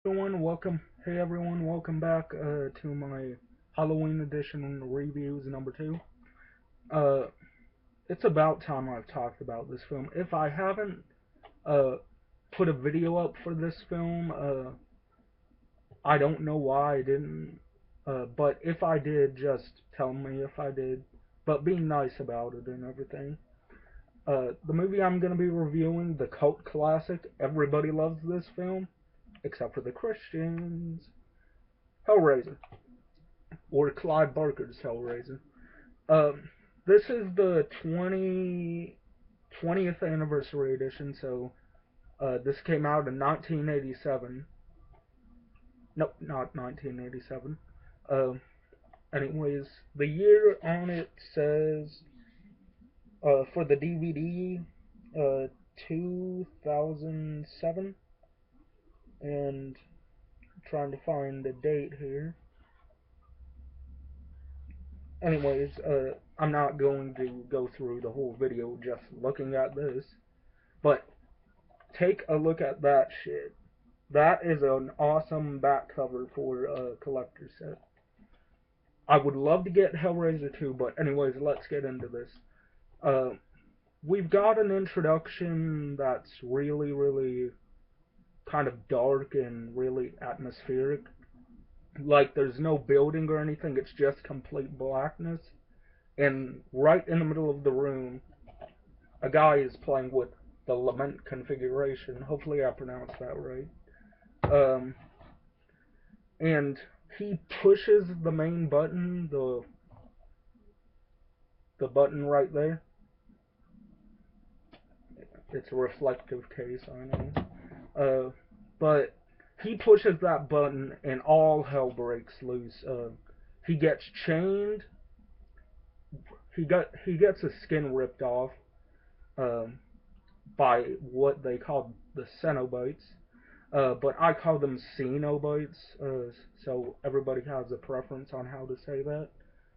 Hey everyone, welcome back to my Halloween edition reviews number two. Uh, it's about time I've talked about this film. If I haven't uh, put a video up for this film, I don't know why I didn't. But if I did, just tell me if I did. But be nice about it and everything. The movie I'm going to be reviewing, the cult classic, everybody loves this film, except for the Christians. Hellraiser, or Clive Barker's Hellraiser. Um, this is the 20th anniversary edition, so this came out in 1987. Nope, not 1987. Uh, anyways, the year on it says for the DVD 2007, and I'm trying to find the date here. Anyways, I'm not going to go through the whole video just looking at this, but take a look at that shit. That is an awesome back cover for a collector's set. I would love to get Hellraiser 2, but anyways, let's get into this. Uh, we've got an introduction that's really kind of dark and really atmospheric. Like, there's no building or anything, it's just complete blackness. And right in the middle of the room, a guy is playing with the lament configuration. Hopefully I pronounced that right. Um, and he pushes the main button, the button right there. It's a reflective case, I know. But he pushes that button and all hell breaks loose. He gets chained. He gets his skin ripped off um, by what they call the Cenobites. But I call them Cenobites, so everybody has a preference on how to say that.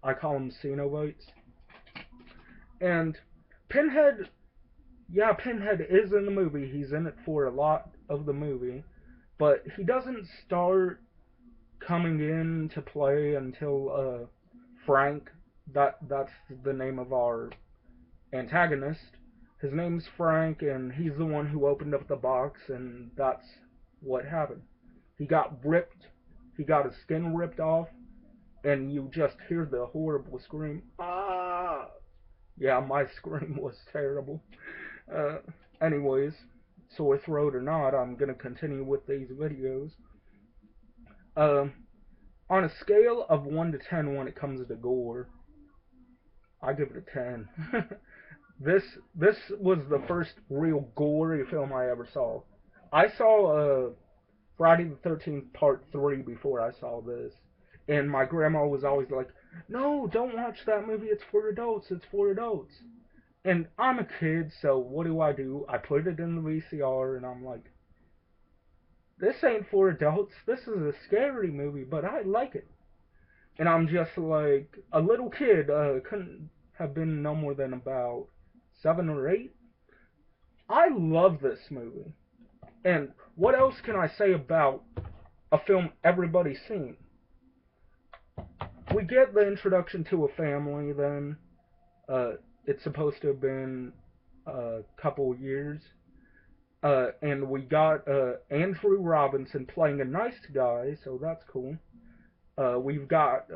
I call them Cenobites. And Pinhead, yeah, Pinhead is in the movie. He's in it for a lot of the movie, but he doesn't start coming in to play until Frank. That's the name of our antagonist. His name's Frank, and he's the one who opened up the box, and that's what happened. He got ripped. He got his skin ripped off, and you just hear the horrible scream. Ah! Yeah, my scream was terrible. Uh, anyways, sore throat or not, I'm gonna continue with these videos. Um, on a scale of 1 to 10 when it comes to gore, I give it a 10. This was the first real gory film I ever saw. I saw Friday the 13th Part 3 before I saw this. And my grandma was always like, "No, don't watch that movie. It's for adults. It's for adults." And I'm a kid, so what do? I put it in the VCR, and I'm like, "This ain't for adults. This is a scary movie, but I like it." And I'm just like, a little kid, couldn't have been no more than about 7 or 8. I love this movie. And what else can I say about a film everybody's seen? We get the introduction to a family, then uh, it's supposed to have been a couple years. And we got Andrew Robinson playing a nice guy, so that's cool. We've got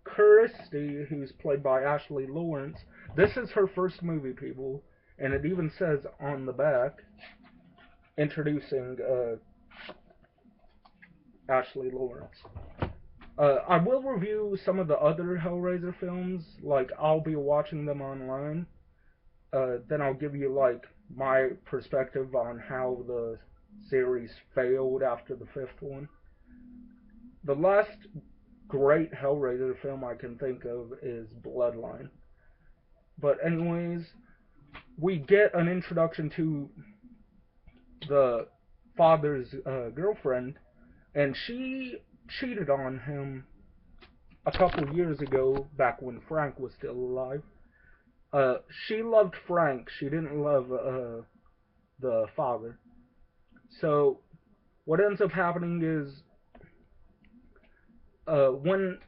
Kirsty, who's played by Ashley Lawrence. This is her first movie, people, and it even says on the back, introducing Ashley Lawrence. I will review some of the other Hellraiser films, like I'll be watching them online. Then I'll give you like my perspective on how the series failed after the fifth one. The last great Hellraiser film I can think of is Bloodline. But anyways, we get an introduction to the father's girlfriend, and she cheated on him a couple years ago, back when Frank was still alive. She loved Frank. She didn't love the father. So what ends up happening is when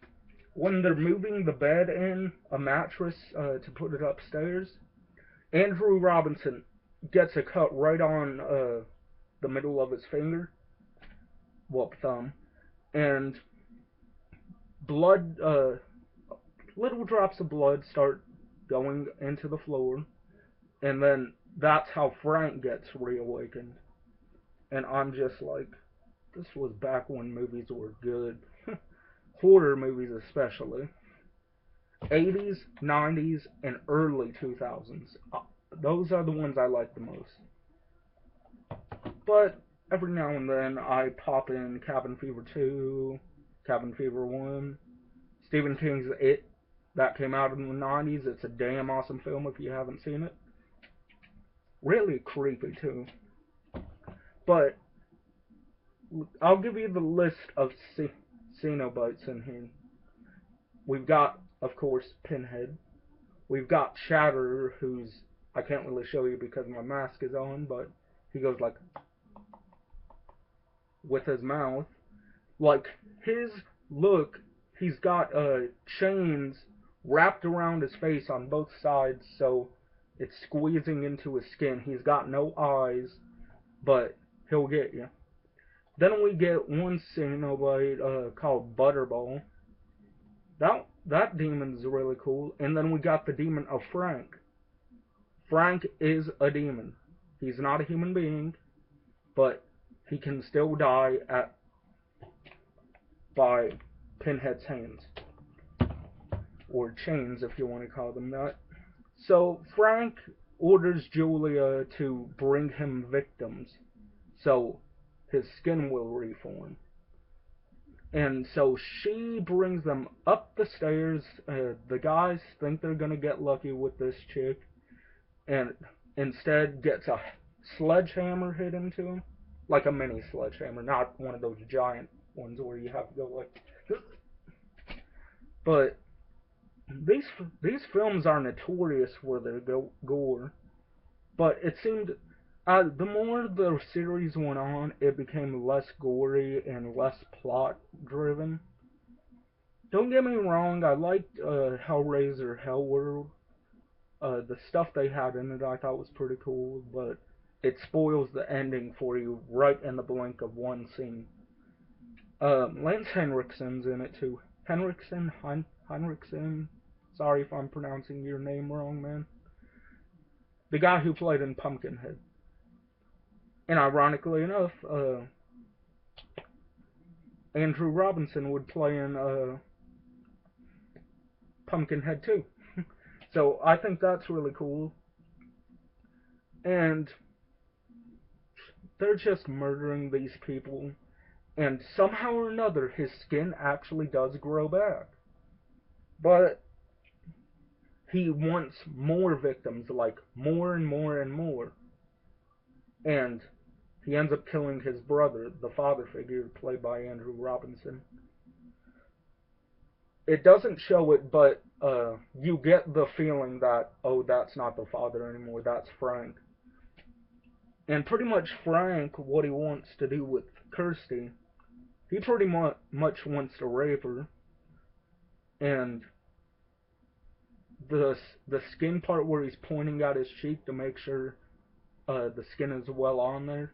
they're moving the bed in a mattress to put it upstairs, Andrew Robinson gets a cut right on the middle of his finger, well, thumb, and blood, little drops of blood start going into the floor, and then that's how Frank gets reawakened. And I'm just like, this was back when movies were good. Horror movies especially. 80s, 90s, and early 2000s. Those are the ones I like the most. But every now and then I pop in Cabin Fever 2, Cabin Fever 1, Stephen King's It, that came out in the 90s. It's a damn awesome film if you haven't seen it. Really creepy too. But I'll give you the list of Cenobites in here. We've got, of course, Pinhead. We've got Shatterer, who's, I can't really show you because my mask is on, but he goes like, with his mouth. Like, his look, he's got chains wrapped around his face on both sides, so it's squeezing into his skin. He's got no eyes, but he'll get you. Then we get one Cenobite called Butterball. That demon's really cool. And then we got the demon of Frank. Frank is a demon. He's not a human being, but he can still die by Pinhead's hands. Or chains, if you want to call them that. So Frank orders Julia to bring him victims, so his skin will reform. And so she brings them up the stairs. The guys think they're gonna get lucky with this chick, and instead gets a sledgehammer hit into him, like a mini sledgehammer, not one of those giant ones where you have to go like. But these films are notorious for their gore, but it seemed the more the series went on, it became less gory and less plot driven. Don't get me wrong, I liked Hellraiser, Hellworld. The stuff they had in it I thought was pretty cool, but it spoils the ending for you right in the blink of one scene. Lance Henriksen's in it too. Henriksen. Sorry if I'm pronouncing your name wrong, man. The guy who played in Pumpkinhead. And ironically enough, Andrew Robinson would play in Pumpkinhead too. So I think that's really cool. And they're just murdering these people. And somehow or another, his skin actually does grow back. But he wants more victims, like more and more and more. And he ends up killing his brother, the father figure, played by Andrew Robinson. It doesn't show it, but you get the feeling that, oh, that's not the father anymore, that's Frank. And pretty much Frank, what he wants to do with Kirsty, he pretty much wants to rape her. And the skin part where he's pointing at his cheek to make sure the skin is well on there,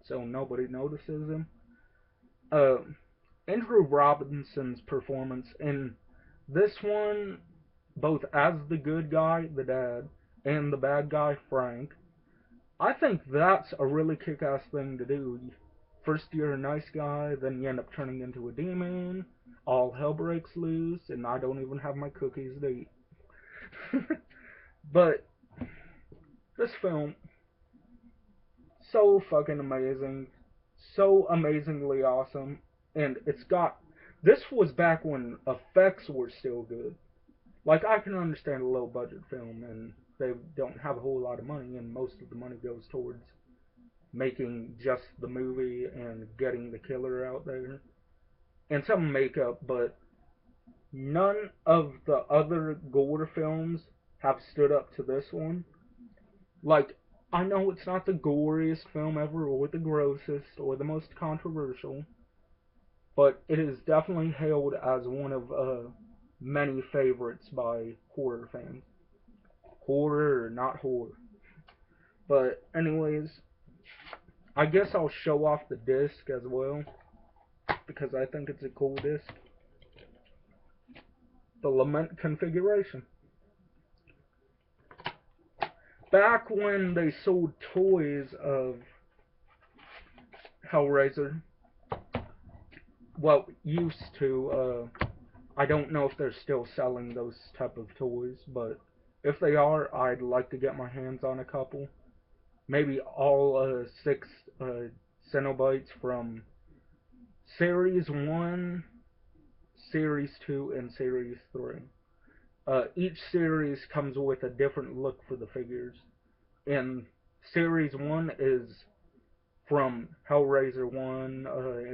so nobody notices him. Andrew Robinson's performance in this one, both as the good guy, the dad, and the bad guy, Frank, I think that's a really kick-ass thing to do. First you're a nice guy, then you end up turning into a demon, all hell breaks loose, and I don't even have my cookies to eat. But this film, so fucking amazing, so amazingly awesome, and this was back when effects were still good. Like, I can understand a low budget film and they don't have a whole lot of money, and most of the money goes towards making just the movie and getting the killer out there, and some makeup, but none of the other gore films have stood up to this one. Like, I know it's not the goriest film ever, or the grossest, or the most controversial, but it is definitely hailed as one of many favorites by horror fans. Horror or not horror. But anyways, I guess I'll show off the disc as well because I think it's a cool disc. The Lament configuration. Back when they sold toys of Hellraiser, well, used to, I don't know if they're still selling those type of toys, but if they are, I'd like to get my hands on a couple. Maybe all six Cenobites from Series 1, Series 2, and Series 3. Each series comes with a different look for the figures. And Series 1 is from Hellraiser 1.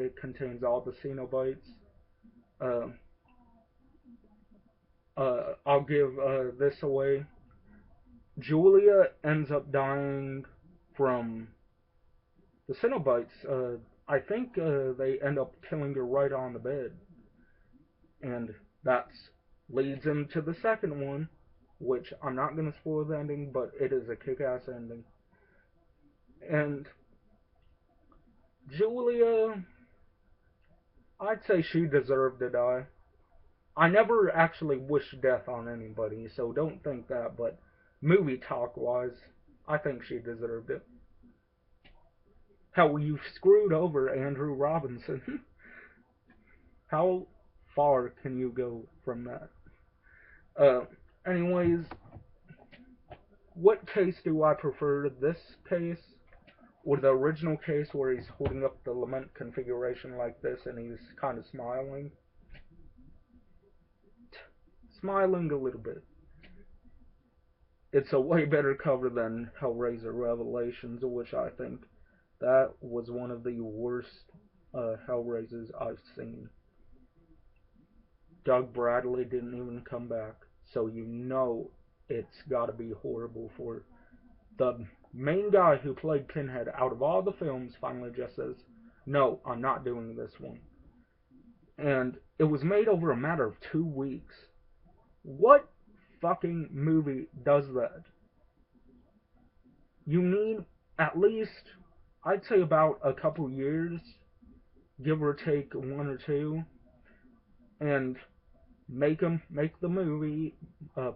It contains all the Cenobites. Uh, I'll give this away. Julia ends up dying from the Cenobites. I think they end up killing her right on the bed. And that leads him to the second one, which I'm not going to spoil the ending, but it is a kick-ass ending. And Julia, I'd say she deserved to die. I never actually wish death on anybody, so don't think that, but movie talk wise, I think she deserved it. Hell, you screwed over Andrew Robinson. How far can you go from that? Uh, anyways, what case do I prefer? This case or the original case where he's holding up the lament configuration like this and he's kind of smiling? Smiling a little bit. It's a way better cover than Hellraiser Revelations, which I think that was one of the worst Hellraisers I've seen. Doug Bradley didn't even come back, so you know it's got to be horrible for the main guy who played Pinhead out of all the films finally just says, no, I'm not doing this one. And it was made over a matter of 2 weeks. What fucking movie does that? You need at least, I'd say about a couple years, give or take one or two, and make the movie,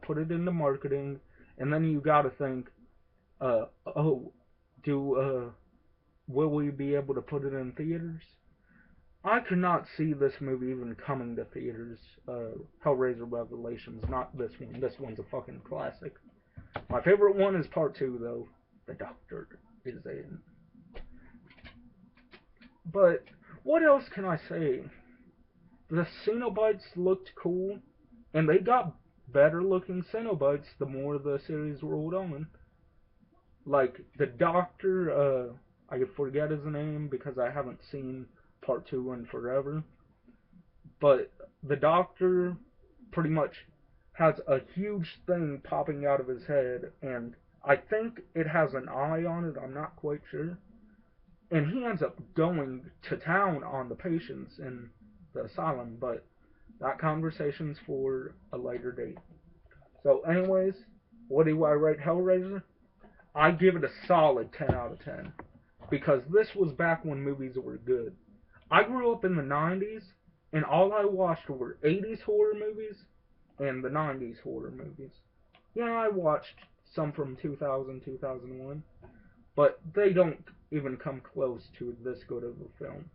put it into marketing, and then you gotta think, oh, will we be able to put it in theaters? I could not see this movie even coming to theaters. Hellraiser Revelations, not this one. This one's a fucking classic. My favorite one is part 2, though. The Doctor is in. But what else can I say? The Cenobites looked cool, and they got better looking Cenobites the more the series rolled on. Like the Doctor, I forget his name because I haven't seen part 2 in forever. But the Doctor pretty much has a huge thing popping out of his head, and I think it has an eye on it, I'm not quite sure. And he ends up going to town on the patients in the asylum, but that conversation's for a later date. So, anyways, what do I rate Hellraiser? I give it a solid 10 out of 10. Because this was back when movies were good. I grew up in the 90s, and all I watched were 80s horror movies and the 90s horror movies. Yeah, I watched some from 2000, 2001, but they don't even come close to this good of a film.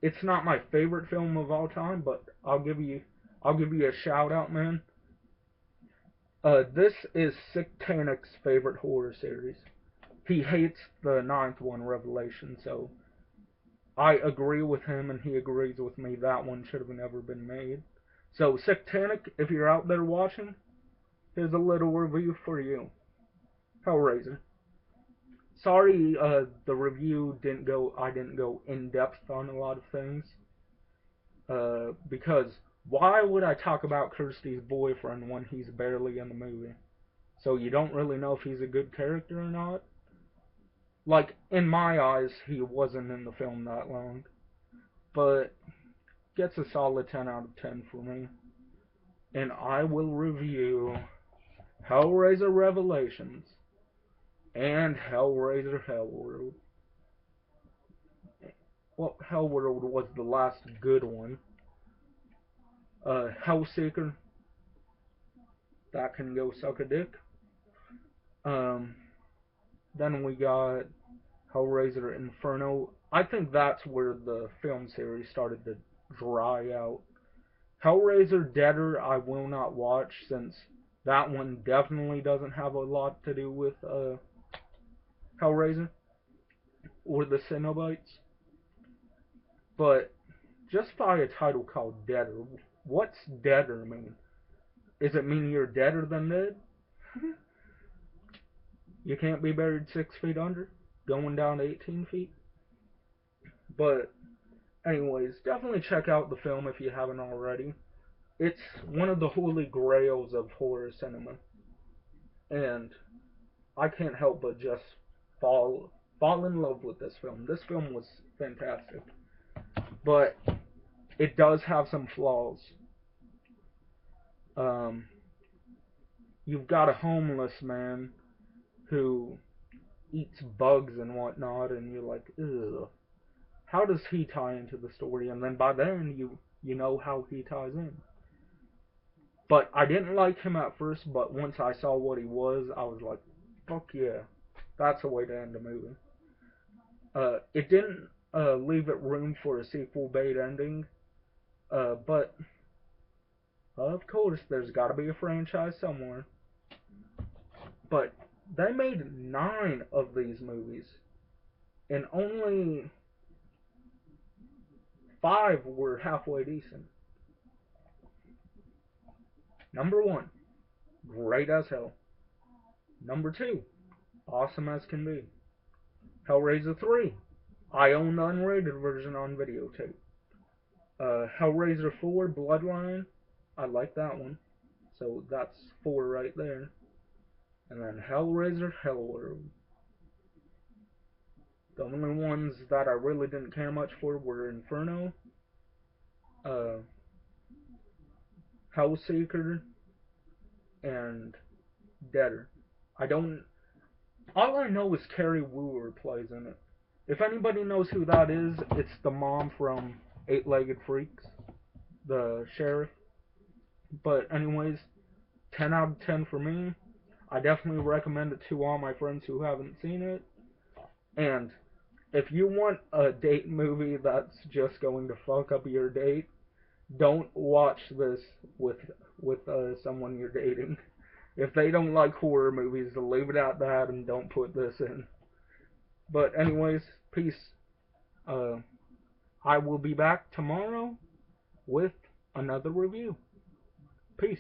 It's not my favorite film of all time, but I'll give you a shout out, man. This is Sick Tanic's favorite horror series. He hates the ninth one, Revelation, so I agree with him and he agrees with me that one should have never been made. So, Sectanic, if you're out there watching, here's a little review for you. Hellraiser. Sorry, the review I didn't go in depth on a lot of things. Because why would I talk about Kirsty's boyfriend when he's barely in the movie? so you don't really know if he's a good character or not. Like, in my eyes, he wasn't in the film that long, but gets a solid 10 out of 10 for me. And I will review Hellraiser Revelations and Hellraiser Hellworld. Well, Hellworld was the last good one. Hellseeker, that can go suck a dick. Um, then we got Hellraiser Inferno. I think that's where the film series started to dry out. Hellraiser Deader I will not watch, since that one definitely doesn't have a lot to do with Hellraiser or the Cenobites. But just by a title called Deader, what's deader mean? Does it mean you're deader than dead? You can't be buried 6 feet under, going down to 18 feet? But anyways, definitely check out the film if you haven't already. It's one of the holy grails of horror cinema, and I can't help but just fall in love with this film. This film was fantastic, but it does have some flaws. Um, you've got a homeless man who eats bugs and whatnot, and you're like, ugh, how does he tie into the story? And then by then you know how he ties in. But I didn't like him at first, but once I saw what he was, I was like, fuck yeah, that's a way to end a movie. It didn't leave it room for a sequel bait ending, but of course there's got to be a franchise somewhere. But they made 9 of these movies, and only 5 were halfway decent. Number 1, great as hell. Number 2, awesome as can be. Hellraiser 3, I own the unrated version on videotape. Hellraiser 4, Bloodline, I like that one. So that's 4 right there. And then Hellraiser Hellworld. The only ones that I really didn't care much for were Inferno, uh, Hellseeker, and Deader. I don't. All I know is Carrie Wooer plays in it. If anybody knows who that is, it's the mom from Eight-Legged Freaks, the sheriff. But anyways, 10 out of 10 for me. I definitely recommend it to all my friends who haven't seen it. And if you want a date movie that's just going to fuck up your date, don't watch this with someone you're dating. If they don't like horror movies, leave it at that and don't put this in. But anyways, peace. I will be back tomorrow with another review. Peace.